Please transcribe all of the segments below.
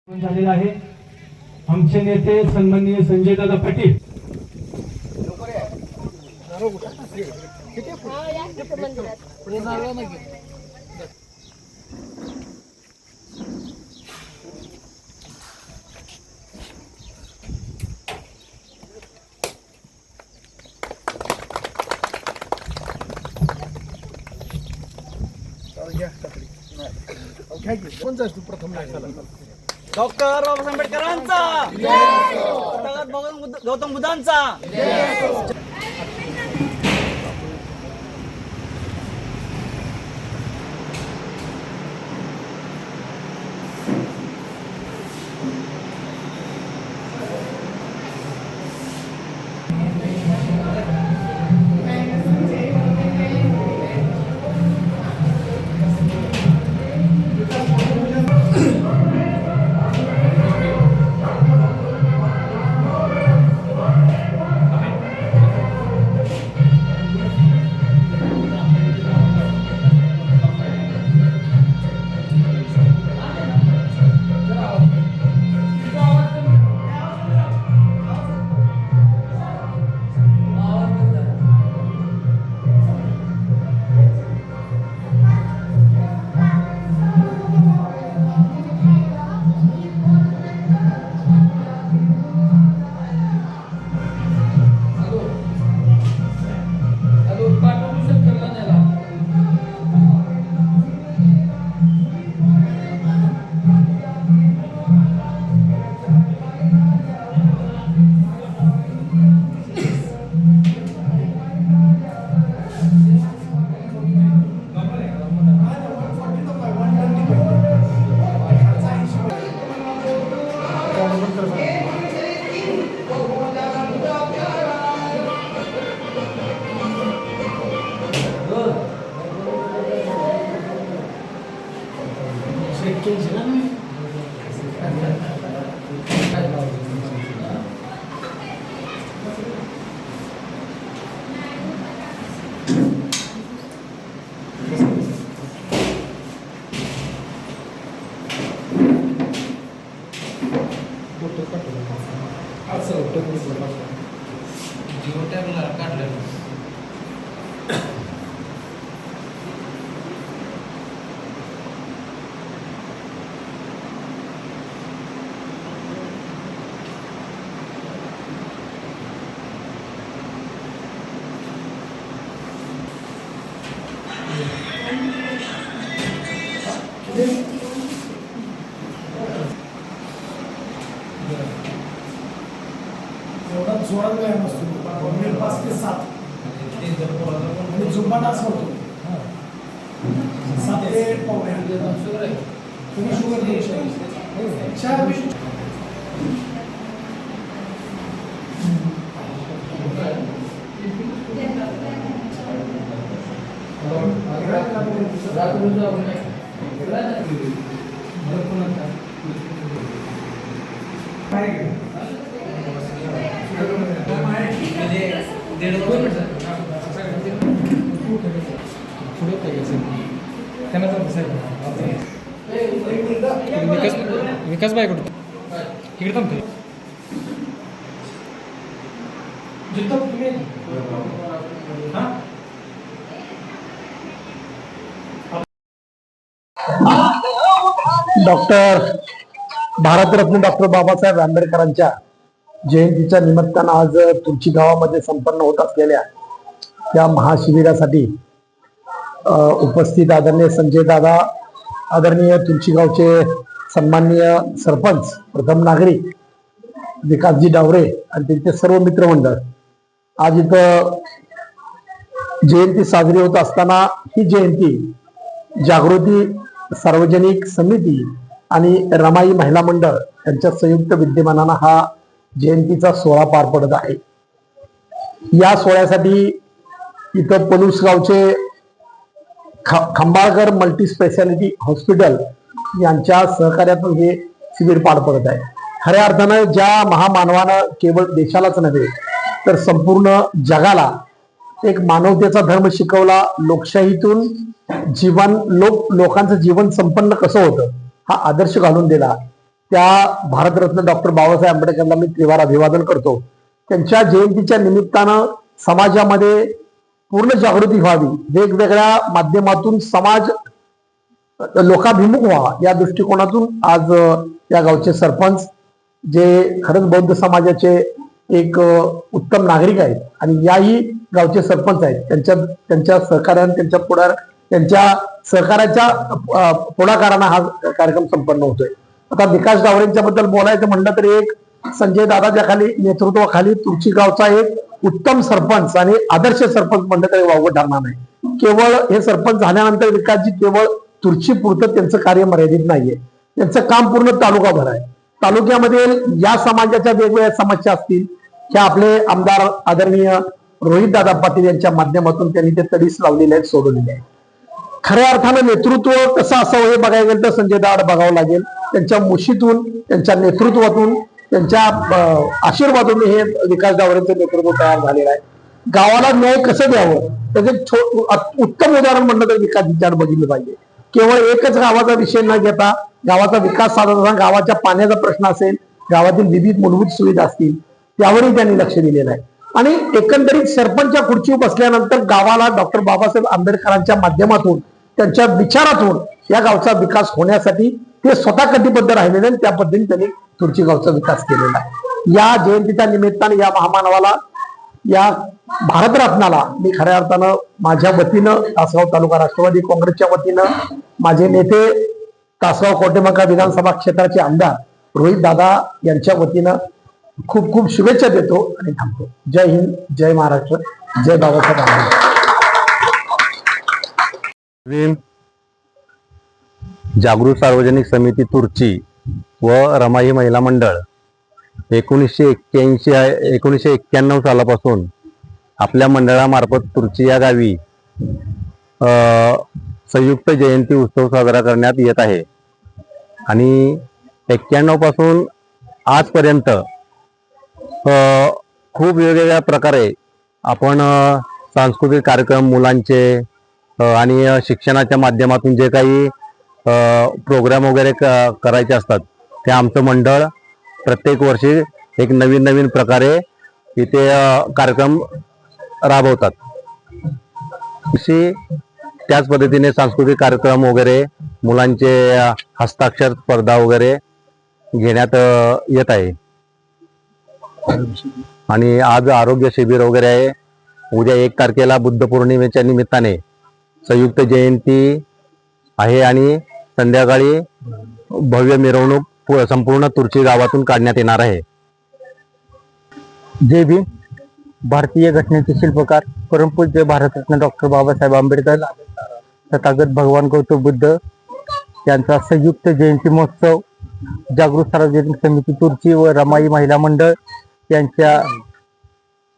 झालेला आहे। आमचे नेते सन्माननीय संजयदादा पाटील प्रथम डॉक्टर बाबासाहेब आंबेडकरांचा गौतम बुद्धांचा जोरात व्यायाम असतो 5 ते 7 आणि झुंबा डान्स करतो 7 ते 9. तुम्ही शुगर घेऊ शकता. विकास बाय कुठे इकडे थांबतो भारतरत्न डॉक्टर बाबासाहेब आंबेडकरांच्या जयंतीच्या निमित्तानं आज तुळशी गावामध्ये संपन्न होत असलेल्या या महाशिबिरासाठी उपस्थित आदरणीय संजय दादा, आदरणीय तुळशी गावचे सन्माननीय सरपंच, प्रथम नागरिक विकासजी डावरे आणि त्यांचे सर्व मित्रमंडळ आज इथं जयंती साजरी होत असताना ही जयंती जागृती सार्वजनिक समिती आणि रमाई महिला मंडळ यांच्या संयुक्त विद्यमानानं हा जयंतीचा सोहळा पार पडत आहे. या सोहळ्यासाठी इथं पलूस गावचे खंबाळकर मल्टी स्पेशालिटी हॉस्पिटल यांच्या सहकार्यातून हे शिबिर पार पडत आहे. खऱ्या अर्थानं ज्या महामानवानं केवळ देशालाच नव्हे तर संपूर्ण जगाला एक मानवतेचा धर्म शिकवला, लोकशाहीतून लोकांचं जीवन संपन्न कसं होतं हा आदर्श घालून दिला, त्या भारतरत्न डॉक्टर बाबासाहेब आंबेडकरांना मी त्रिवार अभिवादन करतो. त्यांच्या जयंतीच्या निमित्तानं समाजामध्ये पूर्ण जागृती व्हावी, वेगवेगळ्या माध्यमातून समाज लोकाभिमुख व्हावा या दृष्टिकोनातून आज या गावचे सरपंच जे खरंच बौद्ध समाजाचे एक उत्तम नागरिक आहेत आणि याही गावचे सरपंच आहेत, त्यांच्या सहकार्याने त्यांच्या सहकार्याच्या पुढाकाराने हा कार्यक्रम संपन्न होतोय. आता विकास डावरेंच्या बद्दल बोलायचं म्हणलं तरी एक संजय दादाच्या खाली नेतृत्वाखाली तुळशी गावचा एक उत्तम सरपंच आणि आदर्श सरपंच म्हणलं तरी वावगं ठरणार नाही. केवळ हे सरपंच झाल्यानंतर विकासजी केवळ तुळशी पुरतं त्यांचं कार्य मर्यादित नाहीये, त्यांचं काम पूर्ण तालुकाभर आहे. तालुक्यामध्ये या समाजाच्या वेगवेगळ्या समस्या असतील, हे आपले आमदार आदरणीय रोहितदादा पाटील यांच्या माध्यमातून त्यांनी ते तडीस लावलेले आहेत, सोडवलेले आहेत. खऱ्या अर्थानं नेतृत्व कसं असावं हे बघायला गेलं तर संजय दादा बघावं लागेल. त्यांच्या मुशीतून, त्यांच्या नेतृत्वातून, त्यांच्या आशीर्वादातून हे विकास डावरेंचं नेतृत्व तयार झालेलं आहे. गावाला न्याय कसं द्यावं त्याचे उत्तम उदाहरण म्हणलं तर विकासजीच्याकडे बघितलं पाहिजे. केवळ एकच गावाचा विषय न घेता गावाचा विकास साधताना गावाच्या पाण्याचा प्रश्न असेल, गावातील विविध मूलभूत सुविधा असतील, त्यावरही त्यांनी लक्ष दिलेलं आहे. आणि एकंदरीत सरपंचच्या खुर्चीवर बसल्यानंतर गावाला डॉक्टर बाबासाहेब आंबेडकरांच्या माध्यमातून, त्यांच्या विचारातून या गावचा विकास होण्यासाठी ते स्वतः कटिबद्ध राहिलेले आणि त्या पद्धतीने त्यांनी तुळशी गावचा विकास केलेला आहे. या जयंतीच्या निमित्ताने या महामानवाला, या भारतरत्नाला मी खऱ्या अर्थानं माझ्या वतीनं, तासगाव तालुका राष्ट्रवादी काँग्रेसच्या वतीनं, माझे नेते तासगाव कोटेमंका विधानसभा क्षेत्राचे आमदार रोहित दादा यांच्या वतीनं खूप खूप शुभेच्छा देतो आणि थांबतो. जय हिंद, जय महाराष्ट्र, जय बाबासाहेब आंबेडकर. जागृत सार्वजनिक समिती तुर्ची व रमाई महिला मंडळ 1991 सालापासून आपल्या मंडळामार्फत तुर्ची या गावी संयुक्त जयंती उत्सव साजरा करण्यात येत आहे. आणि 91 पासून आजपर्यंत खूप वेगवेगळ्या प्रकारे आपण सांस्कृतिक कार्यक्रम मुलांचे आणि शिक्षणाच्या माध्यमातून जे काही प्रोग्राम वगैरे करायचे असतात ते आमचं मंडळ प्रत्येक वर्षी एक नवीन प्रकारे इथे कार्यक्रम राबवतात. त्याच पद्धतीने सांस्कृतिक कार्यक्रम वगैरे, मुलांचे हस्ताक्षर स्पर्धा वगैरे घेण्यात येत आहे. आणि आज आरोग्य शिबिर वगैरे आहे. उद्या 1 तारखेला बुद्ध पौर्णिमेच्या निमित्ताने संयुक्त जयंती आहे आणि संध्याकाळी भव्य मिरवणूक संपूर्ण तुर्ची गावातून काढण्यात येणार आहे. जय भीम. भारतीय घटनेचे शिल्पकार परमपूज्य भारतरत्न डॉक्टर बाबासाहेब आंबेडकर, तथागत भगवान गौतम बुद्ध यांचा संयुक्त जयंती महोत्सव जागृत सार्वजनिक समिती तुर्ची व रमाई महिला मंडळ यांच्या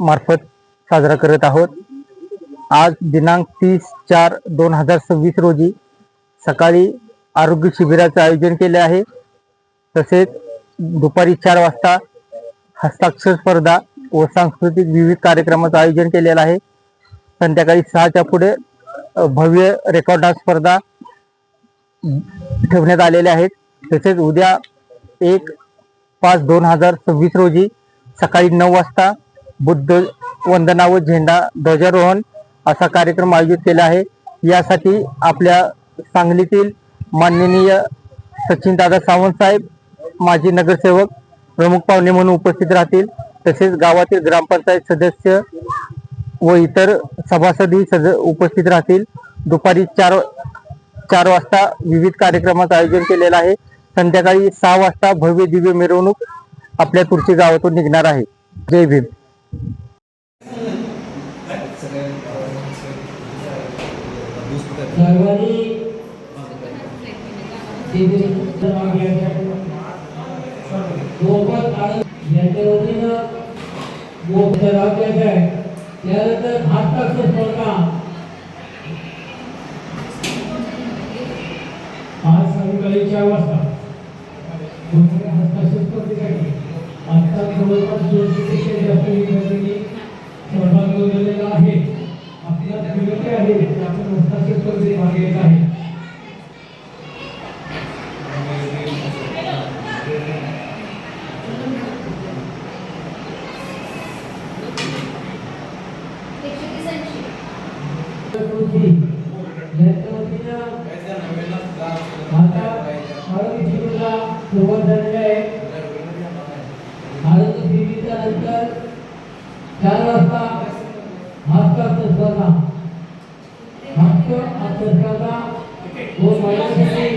मार्फत साजरा करत आहोत. आज दिनांक 30/4/2026 रोजी सकाळी आरोग्य शिबिराचे आयोजन केले आहे. तसेच दुपारी 4 वाजता हस्ताक्षर स्पर्धा व सांस्कृतिक विविध कार्यक्रमाचं आयोजन केलेलं आहे. संध्याकाळी 6च्या पुढे भव्य रेकॉर्ड डान्स स्पर्धा ठेवण्यात आलेल्या आहेत. तसेच उद्या 1/5/2026 रोजी सकाळी 9 वाजता बुद्ध वंदना व झेंडा ध्वजारोहण असा कार्यक्रम आयोजित केला आहे. यासाठी आपल्या सांगलीतील माननीय सचिनदादा सावंत साहेब, माजी नगरसेवक प्रमुख पाहुणे म्हणून उपस्थित राहतील. तसेच गावातील ग्रामपंचायत सदस्य व इतर सभासदही उपस्थित राहतील. दुपारी 4 वाजता विविध कार्यक्रमाचं आयोजन केलेलं आहे. संध्याकाळी 6 वाजता भव्य दिव्य मिरवणूक आपल्या तुर्ची गावातून निघणार आहे. जय भीम. त्यानंतर हस्ताक्षर स्पर्धा आज सायंकाळी 4 वाजता हस्ताक्षर स्पर्धेसाठी आता जवळपास 200 पेक्षा जास्त विद्यार्थ्यांनी सहभाग नोंदवलेला आहे. आपल्याला विनंती आहे की आपण हस्ताक्षर स्पर्धेत भाग घेत आहे. जोशी यांच्या वतीनं आता आरोग्य शिबिराला सुरुवात झालेली आहे. आरोग्य शिबिराच्या नंतर 4 वाजता हास्य स्पर्धा व महिलांसाठी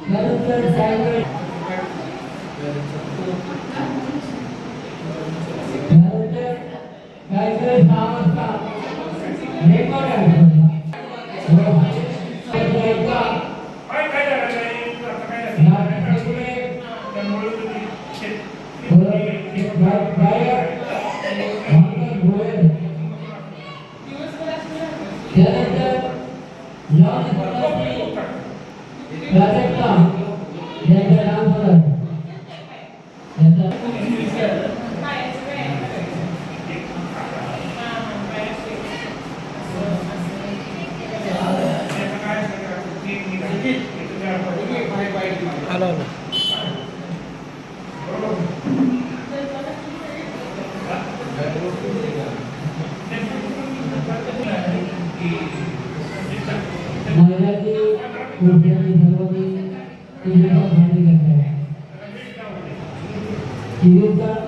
त्यानंतर सायंकाळी सायंकाळी 6 वाजता रेकॉर्ड आहे. त्यानंतर प्राजक्ता यांचा डान्स होणार महिलाची कुठल्याही सर्वांनी भांडी घेत आहे.